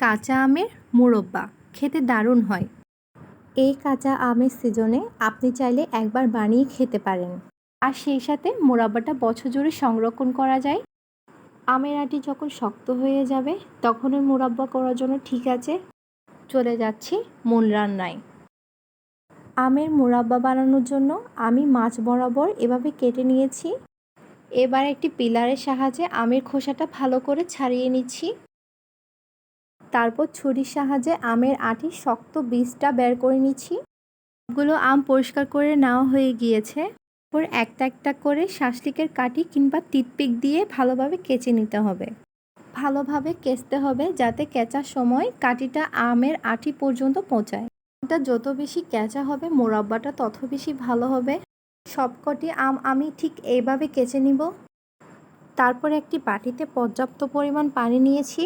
কাঁচা আমের মোরব্বা খেতে দারুণ হয়। এই কাঁচা আমের সিজনে আপনি চাইলে একবার বানিয়ে খেতে পারেন, আর সেই সাথে মোরব্বাটা বছর জুড়ে সংরক্ষণ করা যায়। আমের আটি যখন শক্ত হয়ে যাবে তখন ওই মোরব্বা করার জন্য ঠিক আছে। চলে যাচ্ছি মূল রান্নায়। আমের মোরব্বা বানানোর জন্য আমি মাছ বরাবর এভাবে কেটে নিয়েছি। এবার একটি পিলারের সাহায্যে আমের খোসাটা ভালো করে ছাড়িয়ে নিচ্ছি। তারপর ছুরির সাহায্যে আমের আটির শক্ত বীজটা বের করে নিচ্ছি। সবগুলো আম পরিষ্কার করে নেওয়া হয়ে গিয়েছে। এরপর একটা একটা করে শাঁসলিকের কাঠি কিংবা টিথপিক দিয়ে ভালোভাবে কেচে নিতে হবে। ভালোভাবে কেচতে হবে যাতে কেচার সময় কাঠিটা আমের আটি পর্যন্ত পৌঁছায়। এটা যত বেশি কেচা হবে মোরব্বাটা তত বেশি ভালো হবে। সবকটি আম আমি ঠিক এইভাবে কেচে নিব। তারপর একটি বাটিতে পর্যাপ্ত পরিমাণ পানি নিয়েছি।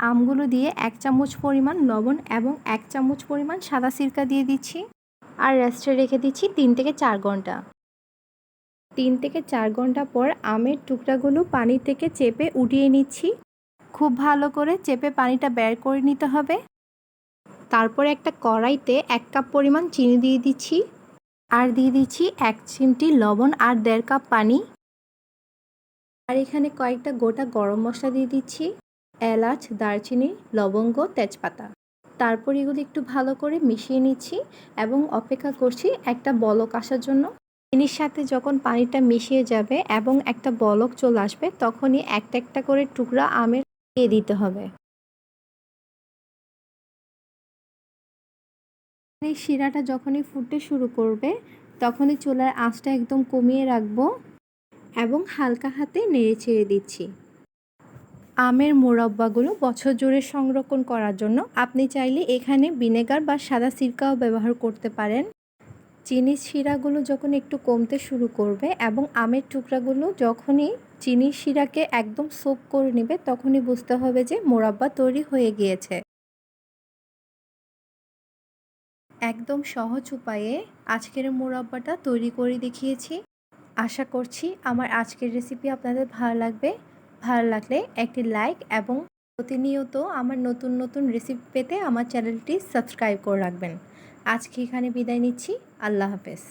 আমগুলো দিয়ে 1 চামচ পরিমাণ লবণ এবং 1 চামচ পরিমাণ সাদা সিরকা দিয়ে দিচ্ছি, আর রেস্টে রেখে দিচ্ছি 3 থেকে 4 ঘন্টা। 3 থেকে 4 ঘন্টা পর আমের টুকরাগুলো পানি থেকে চেপে উঠিয়ে নিচ্ছি। খুব ভালো করে চেপে পানিটা বের করে নিতে হবে। তারপর একটা কড়াইতে 1 কাপ পরিমাণ চিনি দিয়ে দিচ্ছি, আর দিয়ে দিচ্ছি 1 চিমটি লবণ আর 1.5 কাপ পানি। আর এখানে কয়েকটা গোটা গরম মশলা দিয়ে দিচ্ছি, এলাচ, দারচিনি, লবঙ্গ, তেজপাতা। তারপর এগুলো একটু ভালো করে মিশিয়ে নিচ্ছি এবং অপেক্ষা করছি একটা বলক আসার জন্য। চিনির সাথে যখন পানিটা মিশিয়ে যাবে এবং একটা বলক চলে আসবে তখনই একটা একটা করে টুকরা আমের দিয়ে দিতে হবে। এই শিরাটা যখনই ফুটতে শুরু করবে তখনই চুলার আঁচটা একদম কমিয়ে রাখবো এবং হালকা হাতে নেড়ে চেড়ে দিচ্ছি। আমের মোরব্বাগুলো বছর জুড়ে সংরক্ষণ করার জন্য আপনি চাইলে এখানে ভিনেগার বা সাদা সিরকাও ব্যবহার করতে পারেন। চিনির শিরাগুলো যখন একটু কমতে শুরু করবে এবং আমের টুকরাগুলো যখনই চিনির শিরাকে একদম সোক করে নেবে তখনই বুঝতে হবে যে মোরব্বা তৈরি হয়ে গিয়েছে। একদম সহজ উপায়ে আজকের মোরব্বাটা তৈরি করে দেখিয়েছি। আশা করছি আমার আজকের রেসিপি আপনাদের ভালো লাগবে। ভালো লাগলে একটি লাইক এবং প্রতিনিয়ত আমার নতুন নতুন রেসিপি পেতে আমার চ্যানেলটি সাবস্ক্রাইব করে রাখবেন। আজকে এখানে বিদায় নিচ্ছি। আল্লাহ হাফেজ।